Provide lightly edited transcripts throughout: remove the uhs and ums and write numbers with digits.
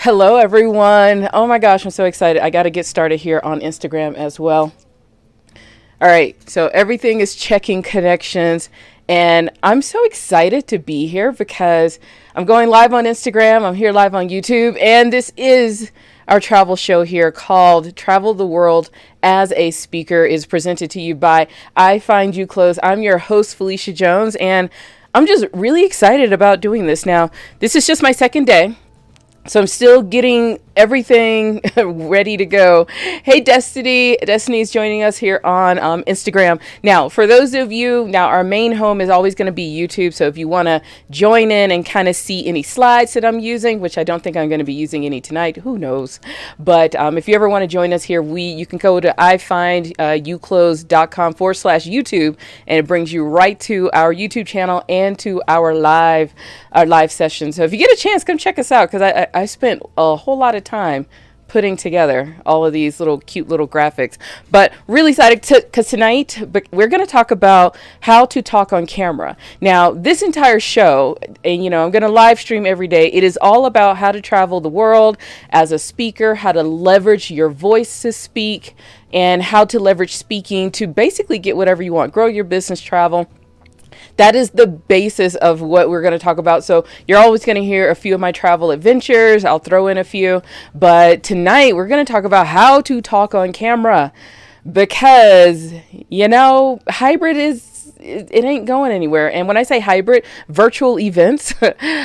Hello, everyone. Oh my gosh, I'm so excited. I got to get started here on Instagram as well. All right, so everything is checking connections, and I'm so excited to be here because I'm going live on Instagram. I'm here live on YouTube, and this is our travel show here called Travel the World as a Speaker, is presented to you by iFind You Clothes. I'm your host, Phylecia Jones, and I'm just really excited about doing this. Now, this is just my second day, so I'm still getting everything ready to go. Hey, Destiny. Destiny is joining us here on Instagram. Now, for those of you, our main home is always going to be YouTube. So if you want to join in and kind of see any slides that I'm using, which I don't think I'm going to be using any tonight, who knows? But if you ever want to join us here, you can go to ifindyouclothes.com/YouTube, and it brings you right to our YouTube channel and to our live session. So if you get a chance, come check us out, because I spent a whole lot of time putting together all of these cute little graphics. But really excited because tonight we're going to talk about how to talk on camera. Now, this entire show, and I'm going to live stream every day, it is all about how to travel the world as a speaker, how to leverage your voice to speak, and how to leverage speaking to basically get whatever you want, grow your business, travel. That is the basis of what we're going to talk about. So you're always going to hear a few of my travel adventures. I'll throw in a few. But tonight we're going to talk about how to talk on camera, because, hybrid it ain't going anywhere. And when I say hybrid, virtual events,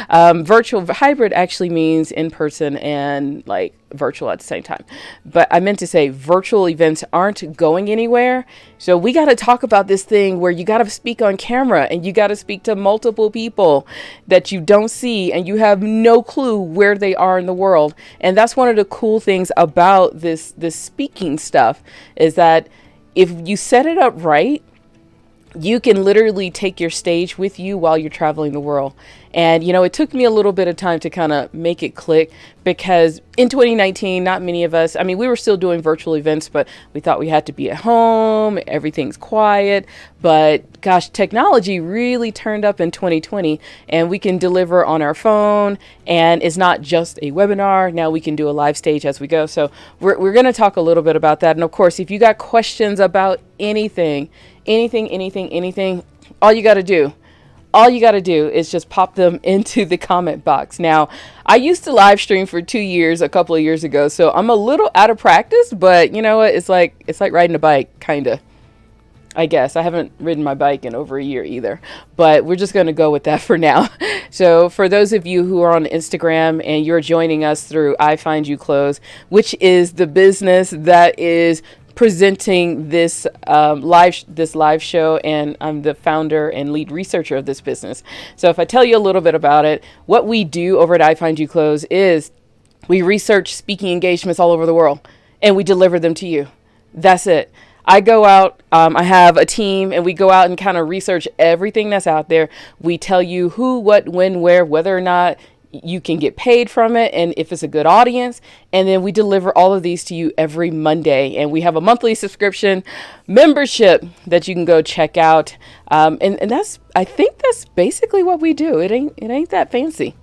hybrid actually means in person and virtual at the same time. But I meant to say virtual events aren't going anywhere. So we got to talk about this thing where you got to speak on camera and you got to speak to multiple people that you don't see and you have no clue where they are in the world. And that's one of the cool things about this speaking stuff, is that if you set it up right, you can literally take your stage with you while you're traveling the world. And, it took me a little bit of time to kind of make it click, because in 2019, not many of us, we were still doing virtual events, but we thought we had to be at home, everything's quiet. But gosh, technology really turned up in 2020, and we can deliver on our phone, and it's not just a webinar. Now we can do a live stage as we go. So we're going to talk a little bit about that. And of course, if you got questions about anything, all you got to do is just pop them into the comment box. Now, I used to live stream for 2 years, a couple of years ago, so I'm a little out of practice, but you know what? It's like riding a bike, kind of. I guess I haven't ridden my bike in over a year either, but we're just going to go with that for now. So for those of you who are on Instagram and you're joining us through iFind You Clothes, which is the business that is presenting this live show, and I'm the founder and lead researcher of this business. So if I tell you a little bit about it, what we do over at iFind You Clothes is we research speaking engagements all over the world and we deliver them to you. That's it. I go out, I have a team, and we go out and kind of research everything that's out there. We tell you who, what, when, where, whether or not you can get paid from it, and if it's a good audience. And then we deliver all of these to you every Monday. And we have a monthly subscription membership that you can go check out. And I think that's basically what we do. It ain't that fancy.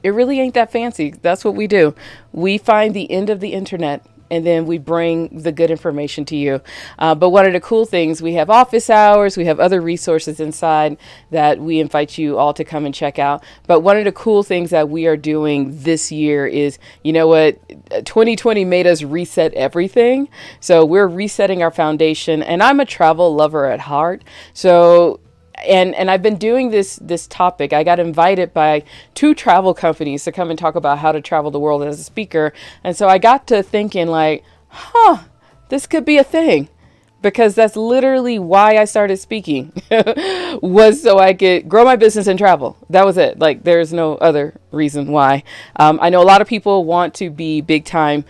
It really ain't that fancy. That's what we do. We find the end of the internet, and then we bring the good information to you. But one of the cool things, we have office hours, we have other resources inside that we invite you all to come and check out. But one of the cool things that we are doing this year is, 2020 made us reset everything. So we're resetting our foundation, and I'm a travel lover at heart. So And I've been doing this topic. I got invited by 2 travel companies to come and talk about how to travel the world as a speaker. And so I got to thinking this could be a thing, because that's literally why I started speaking was so I could grow my business and travel. That was it. There's no other reason why. I know a lot of people want to be big time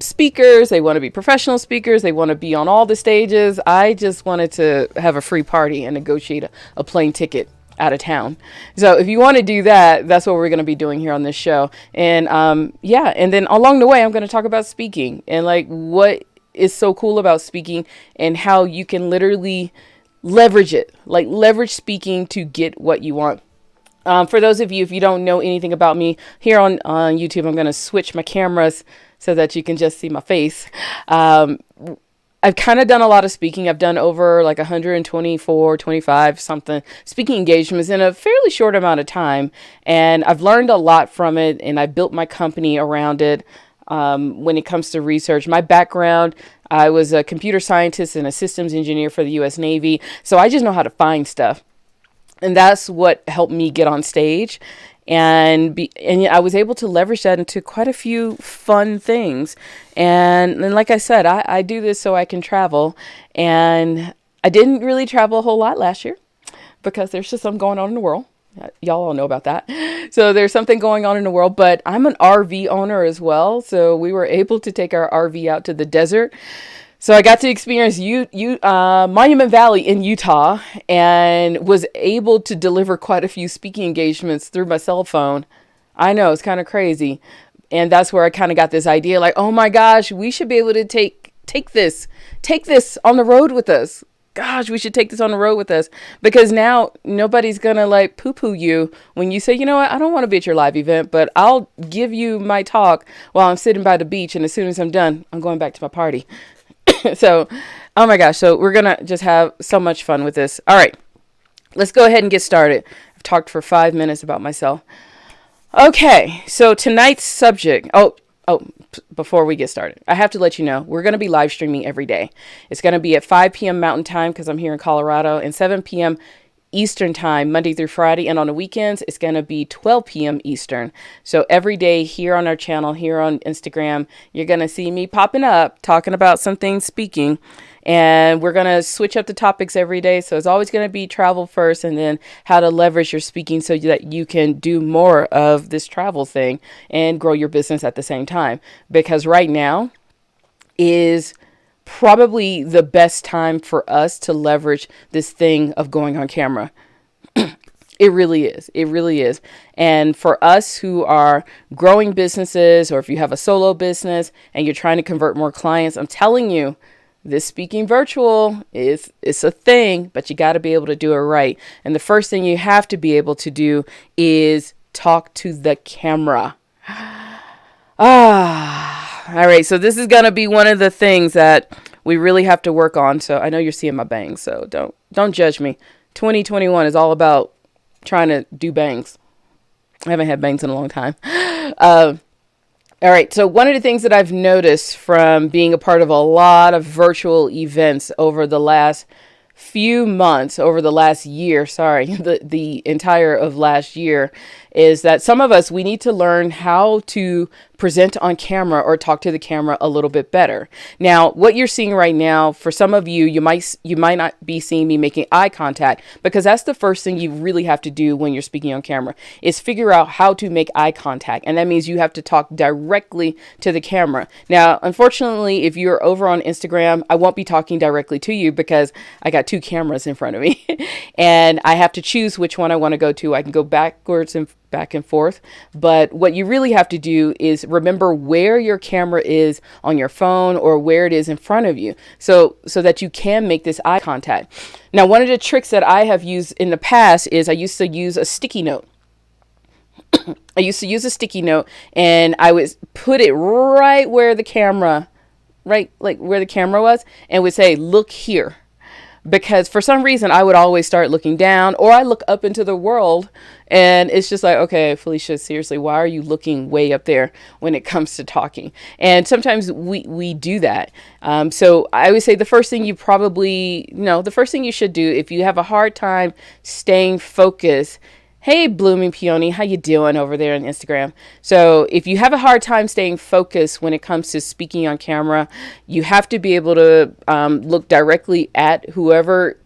speakers. They want to be professional speakers. They want to be on all the stages. I just wanted to have a free party and negotiate a plane ticket out of town. So if you want to do that, that's what we're going to be doing here on this show. And and then along the way, I'm going to talk about speaking and what is so cool about speaking and how you can literally leverage it, leverage speaking to get what you want. For those of you, if you don't know anything about me, here on YouTube, I'm going to switch my cameras so that you can just see my face. I've kind of done a lot of speaking. I've done over like 124, 25 something speaking engagements in a fairly short amount of time. And I've learned a lot from it, and I built my company around it. When it comes to research, my background, I was a computer scientist and a systems engineer for the U.S. Navy. So I just know how to find stuff. And that's what helped me get on stage. And I was able to leverage that into quite a few fun things. And like I said, I do this so I can travel. And I didn't really travel a whole lot last year because there's just something going on in the world. Y'all all know about that. So there's something going on in the world, but I'm an RV owner as well. So we were able to take our RV out to the desert. So I got to experience Monument Valley in Utah, and was able to deliver quite a few speaking engagements through my cell phone. I know, it's kind of crazy. And that's where I kind of got this idea like, oh my gosh, we should be able to take this on the road with us. Gosh, we should take this on the road with us, because now nobody's going to like poo-poo you when you say, you know what, I don't want to be at your live event, but I'll give you my talk while I'm sitting by the beach. And as soon as I'm done, I'm going back to my party. So, oh my gosh. So we're going to just have so much fun with this. All right, let's go ahead and get started. I've talked for 5 minutes about myself. Okay. So tonight's subject. Before we get started, I have to let you know, we're going to be live streaming every day. It's going to be at 5 p.m. Mountain Time, because I'm here in Colorado, and 7 p.m. Eastern Time, Monday through Friday. And on the weekends, it's going to be 12 p.m. Eastern. So every day here on our channel, here on Instagram, you're going to see me popping up, talking about something speaking. And we're going to switch up the topics every day. So it's always going to be travel first, and then how to leverage your speaking so that you can do more of this travel thing and grow your business at the same time. Because right now is probably the best time for us to leverage this thing of going on camera. It really is. It really is. And for us who are growing businesses, or if you have a solo business and you're trying to convert more clients, I'm telling you, this speaking virtual it's a thing, but you got to be able to do it right. And the first thing you have to be able to do is talk to the camera. All right. So this is going to be one of the things that we really have to work on. So I know you're seeing my bangs, so don't judge me. 2021 is all about trying to do bangs. I haven't had bangs in a long time. All right. So one of the things that I've noticed from being a part of a lot of virtual events over the last few months, over the last year, the entire of last year, is that some of us, we need to learn how to present on camera or talk to the camera a little bit better. Now, what you're seeing right now, for some of you, you might not be seeing me making eye contact, because that's the first thing you really have to do when you're speaking on camera, is figure out how to make eye contact. And that means you have to talk directly to the camera. Now, unfortunately, if you're over on Instagram, I won't be talking directly to you because I got 2 cameras in front of me and I have to choose which one I want to go to. I can go backwards and back and forth. But what you really have to do is remember where your camera is on your phone or where it is in front of you, so that you can make this eye contact. Now, one of the tricks that I have used in the past is I used to use a sticky note. And I would put it right where the camera, where the camera was, and would say, look here. Because for some reason, I would always start looking down, or I look up into the world, and it's just like, okay, Phylecia, seriously, why are you looking way up there when it comes to talking? And sometimes we do that. So I would say the first thing you should do if you have a hard time staying focused. Hey, Blooming Peony, how you doing over there on Instagram? So if you have a hard time staying focused when it comes to speaking on camera, you have to be able to look directly at whoever,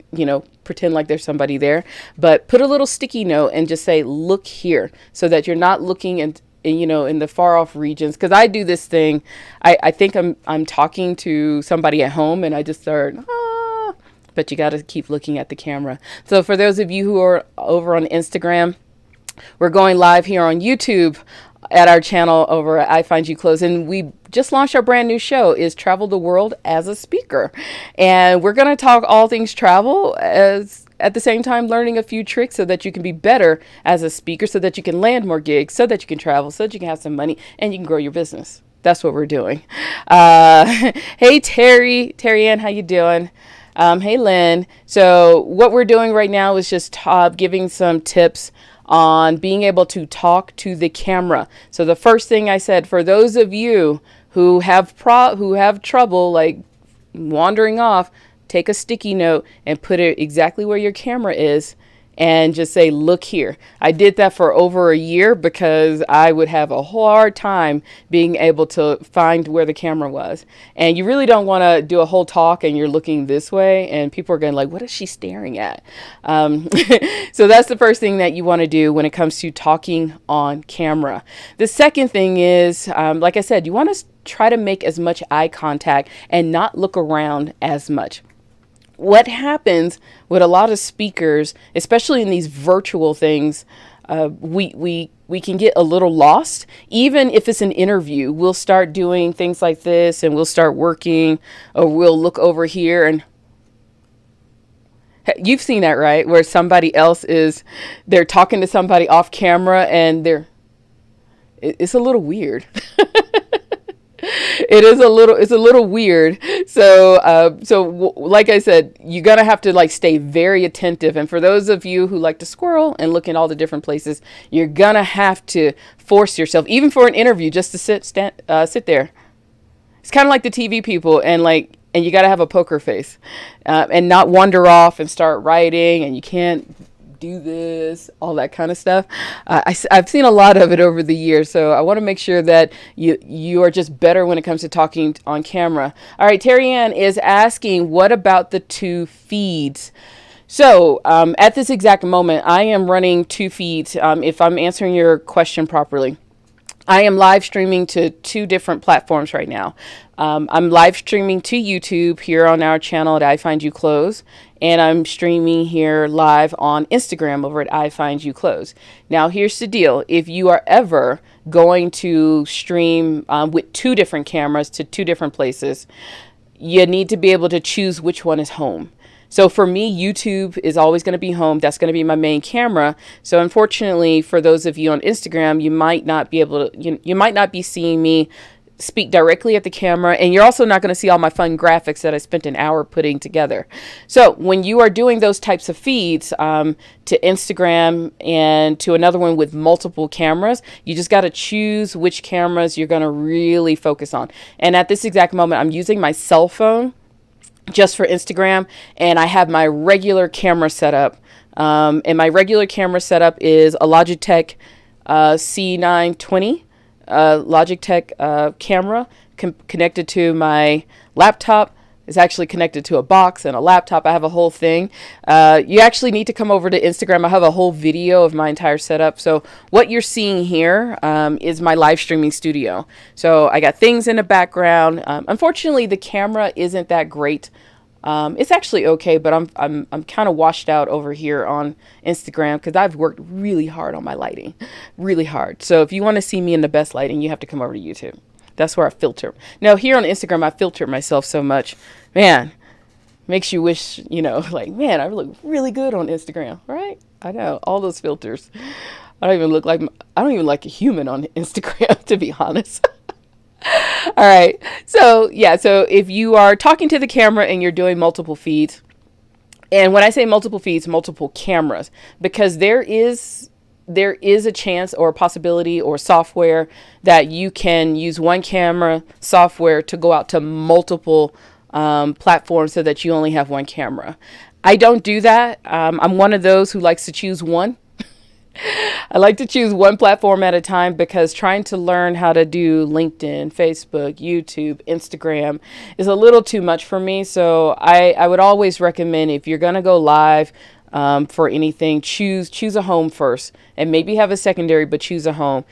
pretend like there's somebody there, but put a little sticky note and just say, look here, so that you're not looking in the far off regions. Because I do this thing. I think I'm talking to somebody at home and I just start, but you got to keep looking at the camera. So for those of you who are over on Instagram, we're going live here on YouTube at our channel over at iFind You Close. And we just launched our brand new show, is Travel the World as a Speaker. And we're going to talk all things travel as at the same time learning a few tricks so that you can be better as a speaker, so that you can land more gigs, so that you can travel, so that you can have some money and you can grow your business. That's what we're doing. Hey, Terry Ann, how you doing? Hey, Lynn. So what we're doing right now is just giving some tips on being able to talk to the camera. So the first thing I said, for those of you who have trouble like wandering off, take a sticky note and put it exactly where your camera is and just say, look here. I did that for over a year because I would have a hard time being able to find where the camera was. And you really don't want to do a whole talk and you're looking this way and people are going like, what is she staring at? So that's the first thing that you want to do when it comes to talking on camera. The second thing is, like I said, you want to try to make as much eye contact and not look around as much. What happens with a lot of speakers, especially in these virtual things, we can get a little lost. Even if it's an interview, we'll start doing things like this and we'll start working, or we'll look over here and you've seen that, right? Where somebody else they're talking to somebody off camera and it's a little weird. It's a little weird. So like I said, you're going to have to like stay very attentive. And for those of you who like to squirrel and look in all the different places, you're going to have to force yourself, even for an interview, just to sit there. It's kind of like the TV people and you got to have a poker face, and not wander off and start writing, and you can't do this, all that kind of stuff. I've seen a lot of it over the years, so I want to make sure that you are just better when it comes to talking on camera. All right, Terry Ann is asking, what about the 2 feeds? So at this exact moment, I am running 2 feeds. If I'm answering your question properly, I am live streaming to 2 different platforms right now. I'm live streaming to YouTube here on our channel at iFind You Close, and I'm streaming here live on Instagram over at iFind You Close. Now, here's the deal. If you are ever going to stream with 2 different cameras to 2 different places, you need to be able to choose which one is home. So for me, YouTube is always going to be home. That's going to be my main camera. So unfortunately, for those of you on Instagram, you might not be able to, you might not be seeing me speak directly at the camera, and you're also not going to see all my fun graphics that I spent an hour putting together. So when you are doing those types of feeds to Instagram and to another one with multiple cameras, you just got to choose which cameras you're going to really focus on. And at this exact moment, I'm using my cell phone just for Instagram, and I have my regular camera setup. And my regular camera setup is a Logitech C920 Logitech camera connected to my laptop. It's actually connected to a box and a laptop. I have a whole thing. You actually need to come over to Instagram. I have a whole video of my entire setup. So what you're seeing here is my live streaming studio. So I got things in the background. Unfortunately, the camera isn't that great. It's actually okay, but I'm kind of washed out over here on Instagram because I've worked really hard on my lighting, really hard. So if you want to see me in the best lighting, you have to come over to YouTube. That's where I filter. Now here on Instagram, I filter myself so much, man, makes you wish, like, man, I look really good on Instagram, right? I know, all those filters. I don't even look like a human on Instagram, to be honest. All right. So if you are talking to the camera and you're doing multiple feeds, and when I say multiple feeds, multiple cameras, because there is a chance or a possibility or software that you can use one camera software to go out to multiple platforms so that you only have one camera. I don't do that. I'm one of those who likes to choose one. I like to choose one platform at a time because trying to learn how to do LinkedIn, Facebook, YouTube, Instagram is a little too much for me. So I would always recommend, if you're going to go live for anything, choose a home first and maybe have a secondary, but choose a home.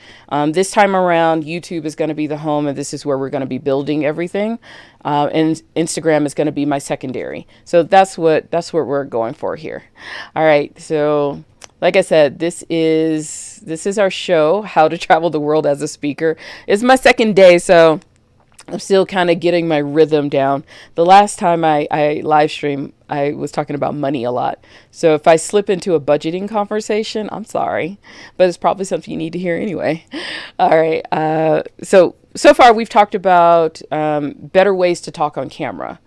This time around, YouTube is going to be the home, and this is where we're going to be building everything. And Instagram is going to be my secondary. So that's what we're going for here. All right. So like I said, this is our show, How to Travel the World as a Speaker. It's my second day, so I'm still kind of getting my rhythm down. The last time I live stream, I was talking about money a lot. So if I slip into a budgeting conversation, I'm sorry, but it's probably something you need to hear anyway. All right. So far we've talked about better ways to talk on camera.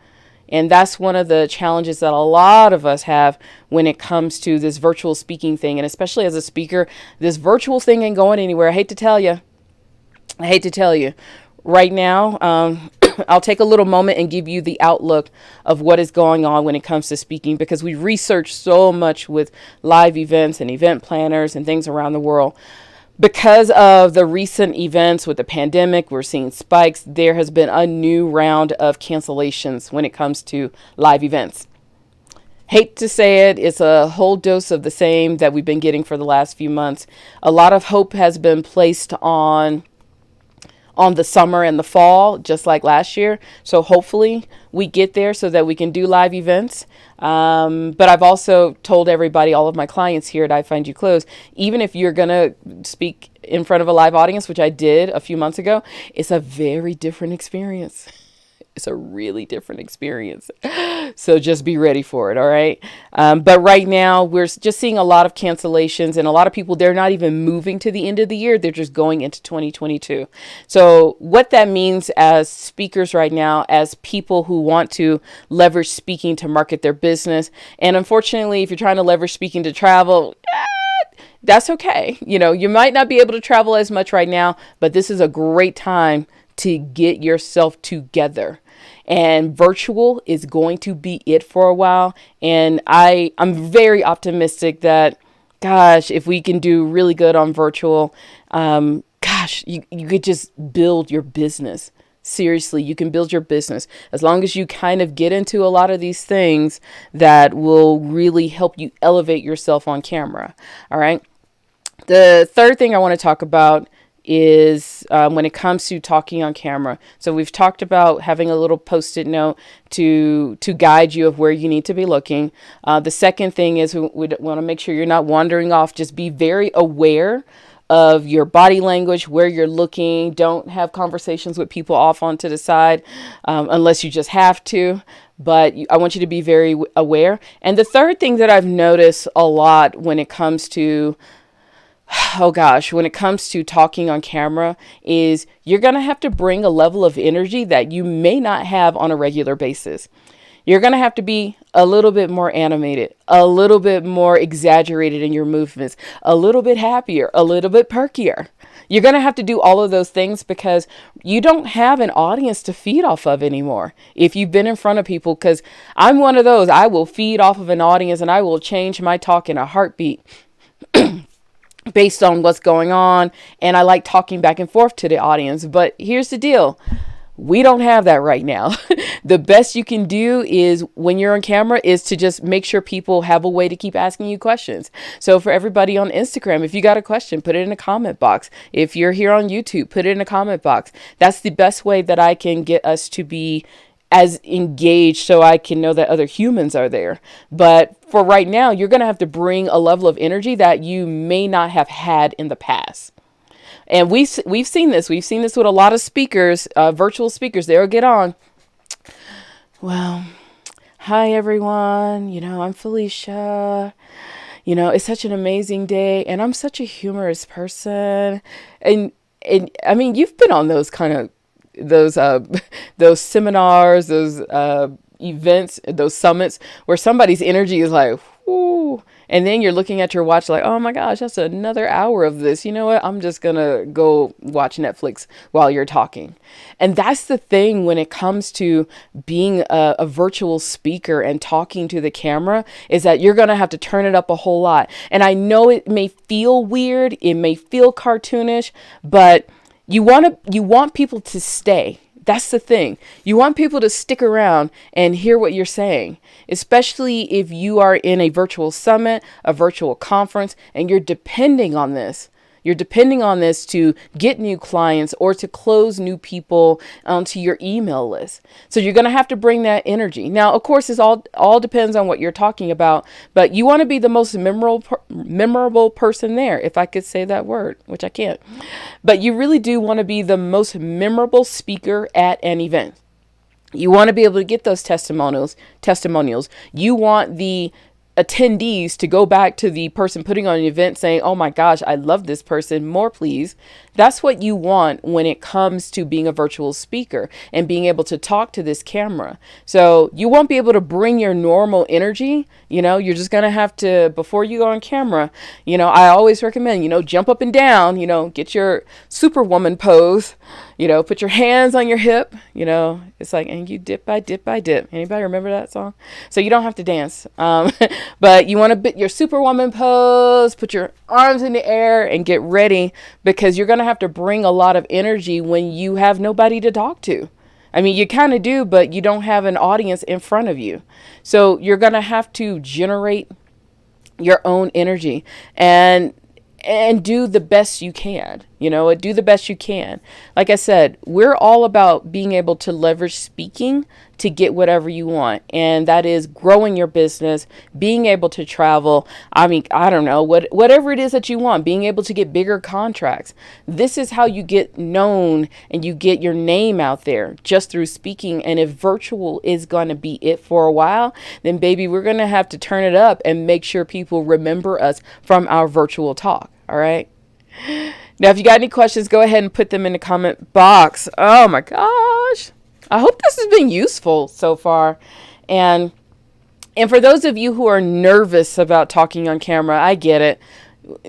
And that's one of the challenges that a lot of us have when it comes to this virtual speaking thing. And especially as a speaker, this virtual thing ain't going anywhere. I hate to tell you. Right now, I'll take a little moment and give you the outlook of what is going on when it comes to speaking, because we research so much with live events and event planners and things around the world. Because of the recent events with the pandemic, we're seeing spikes. There has been a new round of cancellations when it comes to live events. Hate to say it, it's a whole dose of the same that we've been getting for the last few months. A lot of hope has been placed on the summer and the fall, just like last year. So hopefully we get there so that we can do live events. But I've also told everybody, all of my clients here at iFind You Close, even if you're going to speak in front of a live audience, which I did a few months ago, it's a very different experience. It's a really different experience. So just be ready for it. All right. But right now we're just seeing a lot of cancellations, and a lot of people, they're not even moving to the end of the year. They're just going into 2022. So what that means as speakers right now, as people who want to leverage speaking to market their business. And unfortunately, if you're trying to leverage speaking to travel, that's okay. You know, you might not be able to travel as much right now, but this is a great time to get yourself together. And virtual is going to be it for a while. And I'm very optimistic that, gosh, if we can do really good on virtual, you could just build your business. Seriously, you can build your business as long as you kind of get into a lot of these things that will really help you elevate yourself on camera. All right. The third thing I want to talk about is when it comes to talking on camera. So we've talked about having a little post-it note to guide you of where you need to be looking. The second thing is we want to make sure you're not wandering off. Just be very aware of your body language, where you're looking. Don't have conversations with people off onto the side unless you just have to. But I want you to be very aware. And the third thing that I've noticed a lot when it comes to when it comes to talking on camera is you're going to have to bring a level of energy that you may not have on a regular basis. You're going to have to be a little bit more animated, a little bit more exaggerated in your movements, a little bit happier, a little bit perkier. You're going to have to do all of those things because you don't have an audience to feed off of anymore. If you've been in front of people, because I'm one of those, I will feed off of an audience and I will change my talk in a heartbeat. Based on what's going on. And I like talking back and forth to the audience. But here's the deal. We don't have that right now. The best you can do is when you're on camera is to just make sure people have a way to keep asking you questions. So for everybody on Instagram, if you got a question, put it in a comment box. If you're here on YouTube, put it in a comment box. That's the best way that I can get us to be as engaged so I can know that other humans are there. But for right now, you're going to have to bring a level of energy that you may not have had in the past. And we've seen this. We've seen this with a lot of speakers, virtual speakers. They'll get on. Well, hi, everyone. I'm Phylecia. It's such an amazing day. And I'm such a humorous person. And I mean, you've been on those kind of those seminars, those events, those summits where somebody's energy is like, whoo, and then you're looking at your watch like, oh my gosh, that's another hour of this. You know what? I'm just gonna go watch Netflix while you're talking. And that's the thing when it comes to being a virtual speaker and talking to the camera, is that you're gonna have to turn it up a whole lot. And I know it may feel weird, it may feel cartoonish, but you want people to stay. That's the thing. You want people to stick around and hear what you're saying, especially if you are in a virtual summit, a virtual conference, and you're depending on this. You're depending on this to get new clients or to close new people onto your email list. So you're going to have to bring that energy. Now, of course, it's all depends on what you're talking about, but you want to be the most memorable person there, if I could say that word, which I can't. But you really do want to be the most memorable speaker at an event. You want to be able to get those testimonials. You want the attendees to go back to the person putting on an event saying, oh my gosh, I love this person, more please. That's what you want when it comes to being a virtual speaker and being able to talk to this camera. So you won't be able to bring your normal energy. You're just going to have to, before you go on camera, I always recommend, jump up and down, get your superwoman pose, put your hands on your hip, it's like, and you dip by dip by dip. Anybody remember that song? So you don't have to dance. But you want to put your superwoman pose, put your arms in the air and get ready, because you're going to have to bring a lot of energy when you have nobody to talk to. I mean, you kind of do, but you don't have an audience in front of you. So you're going to have to generate your own energy and do the best you can, do the best you can. Like I said, we're all about being able to leverage speaking to get whatever you want. And that is growing your business, being able to travel. I mean, I don't know, whatever it is that you want, being able to get bigger contracts. This is how you get known and you get your name out there, just through speaking. And if virtual is going to be it for a while, then baby, we're going to have to turn it up and make sure people remember us from our virtual talk. All right. Now, if you got any questions, go ahead and put them in the comment box. Oh my gosh. I hope this has been useful so far. And for those of you who are nervous about talking on camera, I get it.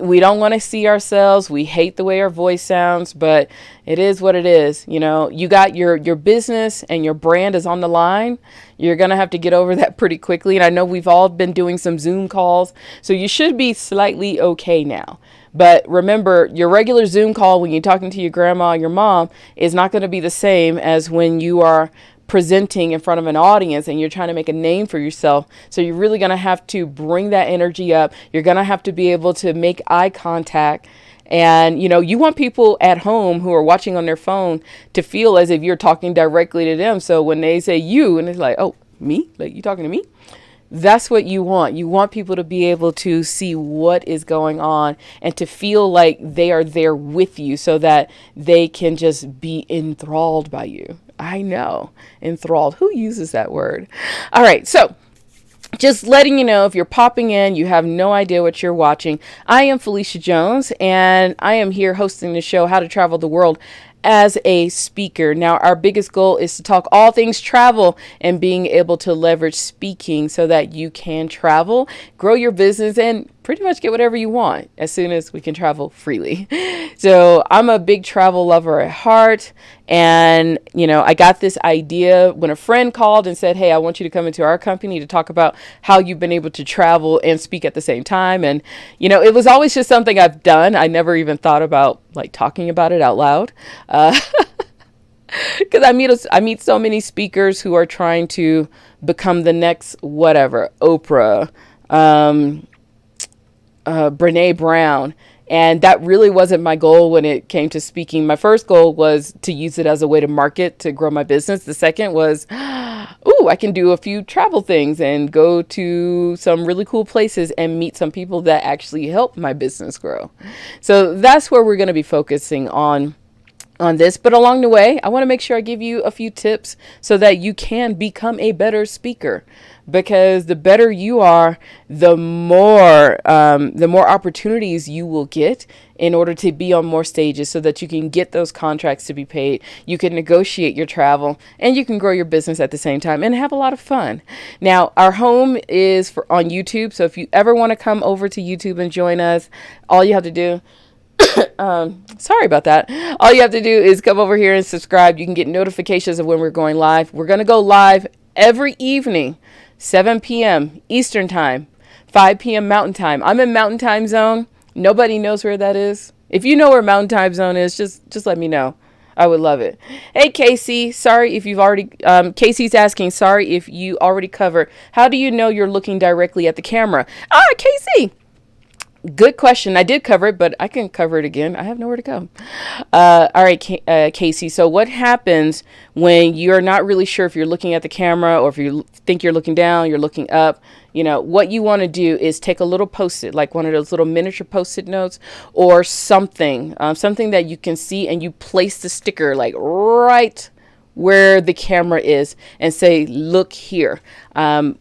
We don't want to see ourselves. We hate the way our voice sounds, but it is what it is. You got your business and your brand is on the line. You're going to have to get over that pretty quickly. And I know we've all been doing some Zoom calls, so you should be slightly okay now. But remember, your regular Zoom call when you're talking to your grandma or your mom is not going to be the same as when you are presenting in front of an audience and you're trying to make a name for yourself. So you're really going to have to bring that energy up. You're going to have to be able to make eye contact. And, you want people at home who are watching on their phone to feel as if you're talking directly to them. So when they say you and it's like, oh, me? Like, you talking to me? That's what you want. You want people to be able to see what is going on and to feel like they are there with you so that they can just be enthralled by you. I know, enthralled. Who uses that word? All right. So just letting you know, if you're popping in, you have no idea what you're watching. I am Phylecia Jones, and I am here hosting the show, How to Travel the World as a Speaker. Now, our biggest goal is to talk all things travel and being able to leverage speaking so that you can travel, grow your business, and pretty much get whatever you want as soon as we can travel freely. So I'm a big travel lover at heart. And, I got this idea when a friend called and said, hey, I want you to come into our company to talk about how you've been able to travel and speak at the same time. And, it was always just something I've done. I never even thought about talking about it out loud. Because I meet so many speakers who are trying to become the next whatever, Oprah, Brene Brown. And that really wasn't my goal when it came to speaking. My first goal was to use it as a way to market, to grow my business. The second was, I can do a few travel things and go to some really cool places and meet some people that actually help my business grow. So that's where we're going to be focusing on this. But along the way, I want to make sure I give you a few tips so that you can become a better speaker. Because the better you are, the more opportunities you will get in order to be on more stages so that you can get those contracts to be paid. You can negotiate your travel and you can grow your business at the same time and have a lot of fun. Now, our home is on YouTube. So if you ever want to come over to YouTube and join us, all you have to do sorry about that. All you have to do is come over here and subscribe. You can get notifications of when we're going live. We're going to go live every evening, 7 p.m. Eastern time, 5 p.m. Mountain time. I'm in Mountain Time Zone. Nobody knows where that is. If you know where Mountain Time Zone is, just let me know. I would love it. Hey, Casey, sorry if you've already, Casey's asking, sorry if you already covered. How do you know you're looking directly at the camera? Casey. Good question. I did cover it, but I can cover it again. I have nowhere to go. All right, Casey. So, what happens when you're not really sure if you're looking at the camera or if you think you're looking down, you're looking up? What you want to do is take a little post-it, like one of those little miniature post-it notes or something that you can see, and you place the sticker like right where the camera is and say, look here.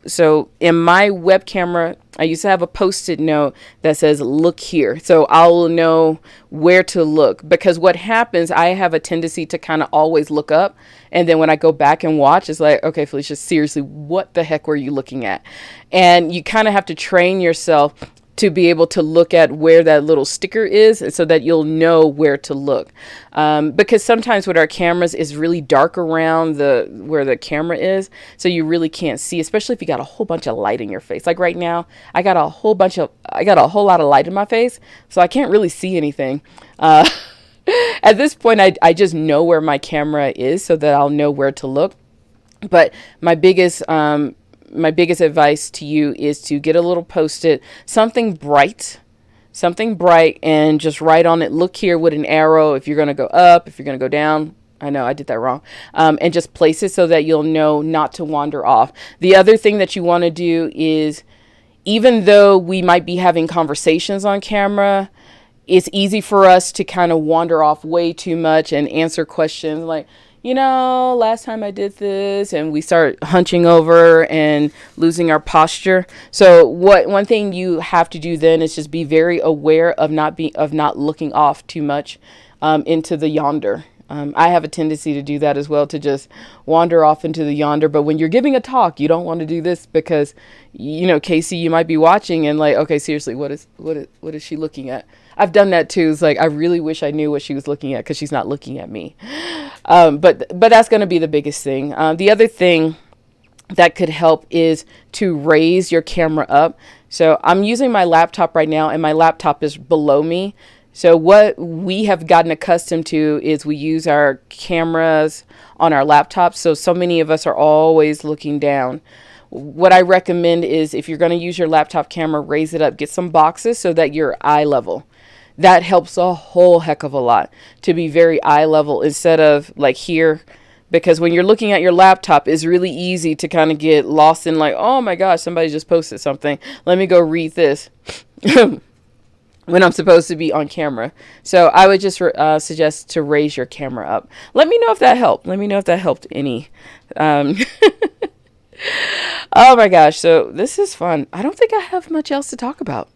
So in my web camera, I used to have a post-it note that says, look here. So I'll know where to look, because what happens, I have a tendency to kind of always look up. And then when I go back and watch, it's like, okay, Phylecia, seriously, what the heck were you looking at? And you kind of have to train yourself to be able to look at where that little sticker is, so that you'll know where to look. Because sometimes with our cameras, it's really dark around where the camera is, so you really can't see, especially if you got a whole bunch of light in your face. Like right now, I got a whole lot of light in my face, so I can't really see anything. At this point, I just know where my camera is so that I'll know where to look. But my biggest advice to you is to get a little post-it, something bright, and just write on it, look here, with an arrow if you're going to go up, if you're going to go down. I know I did that wrong. And just place it so that you'll know not to wander off. The other thing that you want to do is, even though we might be having conversations on camera, it's easy for us to kind of wander off way too much and answer questions like, last time I did this, and we start hunching over and losing our posture. So one thing you have to do then is just be very aware of not looking off too much into the yonder. I have a tendency to do that as well, to just wander off into the yonder. But when you're giving a talk, you don't want to do this, because, Casey, you might be watching and like, okay, seriously, what is she looking at? I've done that too. It's like, I really wish I knew what she was looking at, because she's not looking at me. But that's going to be the biggest thing. The other thing that could help is to raise your camera up. So I'm using my laptop right now, and my laptop is below me. So what we have gotten accustomed to is we use our cameras on our laptops. So many of us are always looking down. What I recommend is, if you're going to use your laptop camera, raise it up, get some boxes so that you're eye level. That helps a whole heck of a lot, to be very eye level instead of like here. Because when you're looking at your laptop, it's really easy to kind of get lost in like, oh my gosh, somebody just posted something. Let me go read this. When I'm supposed to be on camera. So I would just suggest to raise your camera up. Let me know if that helped. Let me know if that helped any. Oh my gosh. So this is fun. I don't think I have much else to talk about.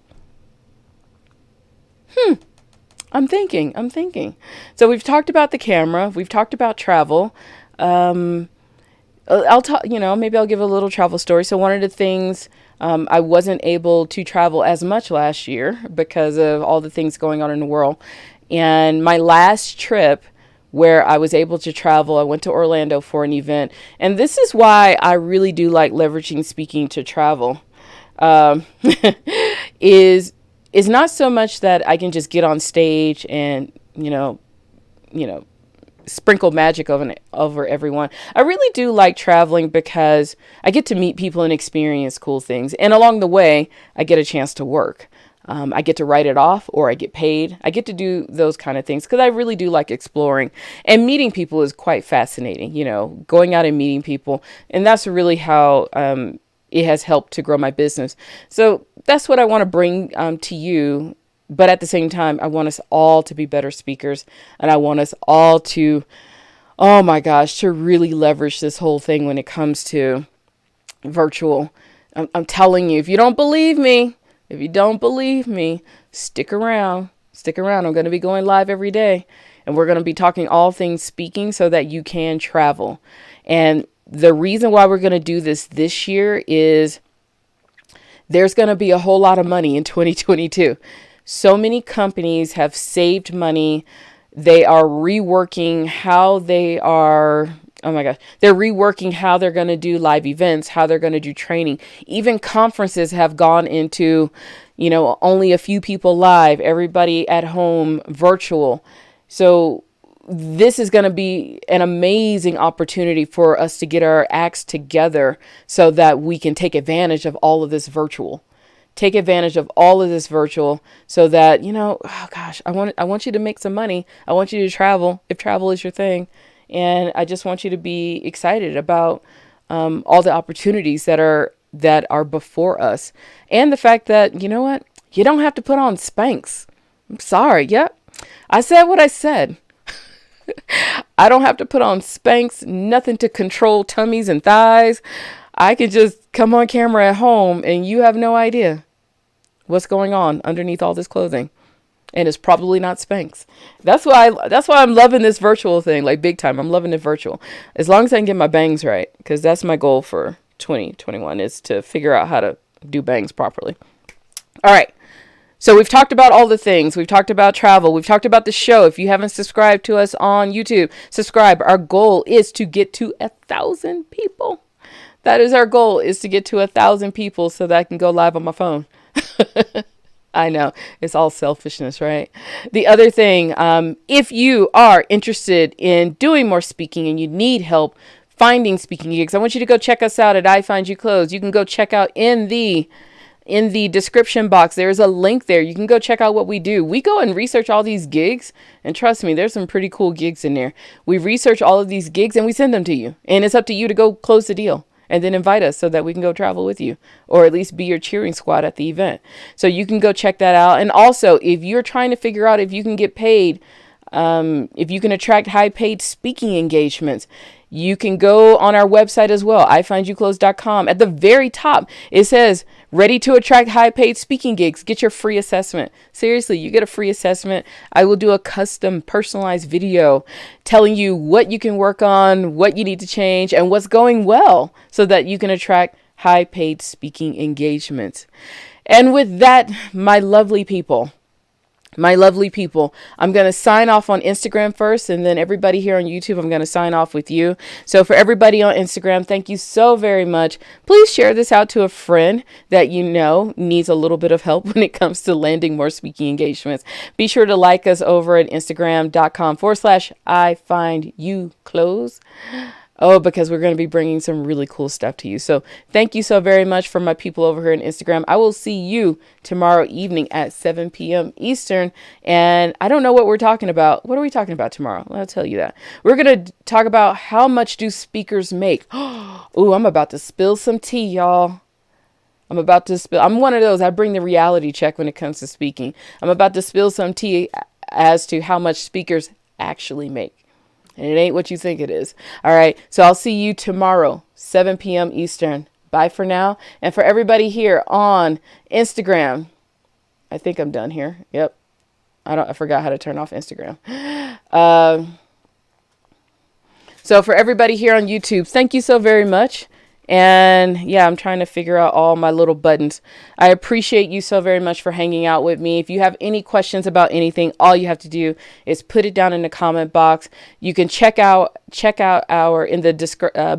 I'm thinking. So we've talked about the camera. We've talked about travel. I'll talk, maybe I'll give a little travel story. So one of the things, I wasn't able to travel as much last year because of all the things going on in the world. And my last trip where I was able to travel, I went to Orlando for an event. And this is why I really do like leveraging speaking to travel. Is not so much that I can just get on stage and, sprinkle magic over everyone. I really do like traveling because I get to meet people and experience cool things. And along the way, I get a chance to work. I get to write it off, or I get paid. I get to do those kind of things because I really do like exploring. And meeting people is quite fascinating, going out and meeting people. And that's really how it has helped to grow my business. So that's what I want to bring to you. But at the same time, I want us all to be better speakers, and I want us all to, oh my gosh, to really leverage this whole thing when it comes to virtual. I'm telling you, if you don't believe me, stick around. I'm going to be going live every day, and we're going to be talking all things speaking so that you can travel. And the reason why we're going to do this year is there's going to be a whole lot of money in 2022. So many companies have saved money. They are reworking how they're reworking how they're going to do live events, how they're going to do training. Even conferences have gone into, only a few people live, everybody at home, virtual. So this is going to be an amazing opportunity for us to get our acts together so that we can take advantage of all of this virtual. take advantage of all of this virtual so that, oh gosh, I want you to make some money. I want you to travel if travel is your thing. And I just want you to be excited about all the opportunities that are before us. And the fact that, you know what? You don't have to put on Spanx. I'm sorry. Yep. I said what I said. I don't have to put on Spanx, nothing to control tummies and thighs. I can just come on camera at home and you have no idea what's going on underneath all this clothing. And it's probably not Spanx. That's why I'm loving this virtual thing, like big time. I'm loving it virtual. As long as I can get my bangs right, because that's my goal for 2021 is to figure out how to do bangs properly. All right. So we've talked about all the things. We've talked about travel. We've talked about the show. If you haven't subscribed to us on YouTube, subscribe. Our goal is to get to 1,000 people. That is our goal, is to get to 1,000 people so that I can go live on my phone. I know, it's all selfishness, right? The other thing, if you are interested in doing more speaking and you need help finding speaking gigs, I want you to go check us out at iFind You Clothes. You can go check out in the description box. There's a link there. You can go check out what we do. We go and research all these gigs, and trust me, there's some pretty cool gigs in there. We research all of these gigs and we send them to you, and it's up to you to go close the deal and then invite us so that we can go travel with you, or at least be your cheering squad at the event. So you can go check that out. And also, if you're trying to figure out if you can get paid, if you can attract high paid speaking engagements, you can go on our website as well, ifindyouclothes.com. At the very top, it says, ready to attract high paid speaking gigs. Get your free assessment. Seriously, you get a free assessment. I will do a custom personalized video telling you what you can work on, what you need to change, and what's going well so that you can attract high paid speaking engagements. And with that, my lovely people, I'm going to sign off on Instagram first, and then everybody here on YouTube, I'm going to sign off with you. So for everybody on Instagram, thank you so very much. Please share this out to a friend that you know needs a little bit of help when it comes to landing more speaking engagements. Be sure to like us over at Instagram.com/ifindyouclothes. Oh, because we're going to be bringing some really cool stuff to you. So thank you so very much for my people over here on Instagram. I will see you tomorrow evening at 7 p.m. Eastern. And I don't know what we're talking about. What are we talking about tomorrow? I'll tell you that. We're going to talk about how much do speakers make. Ooh, I'm about to spill some tea, y'all. I'm one of those. I bring the reality check when it comes to speaking. I'm about to spill some tea as to how much speakers actually make. And it ain't what you think it is. All right. So I'll see you tomorrow, 7 p.m. Eastern. Bye for now. And for everybody here on Instagram, I think I'm done here. Yep. I forgot how to turn off Instagram. So for everybody here on YouTube, thank you so very much. And yeah, I'm trying to figure out all my little buttons. I appreciate you so very much for hanging out with me. If you have any questions about anything, all you have to do is put it down in the comment box. You can check out our in the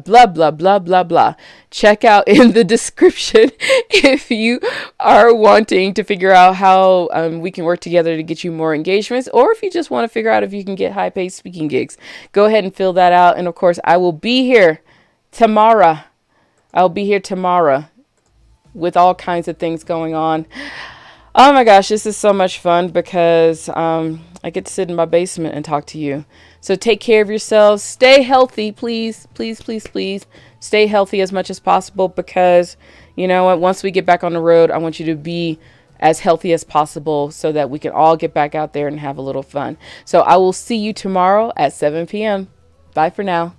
blah blah blah blah blah. Check out in the description if you are wanting to figure out how we can work together to get you more engagements, or if you just want to figure out if you can get high paid speaking gigs. Go ahead and fill that out. And of course, I will be here tomorrow. I'll be here tomorrow with all kinds of things going on. Oh my gosh, this is so much fun because I get to sit in my basement and talk to you. So take care of yourselves. Stay healthy, please. Please, please, please. Stay healthy as much as possible because, you know what, once we get back on the road, I want you to be as healthy as possible so that we can all get back out there and have a little fun. So I will see you tomorrow at 7 p.m. Bye for now.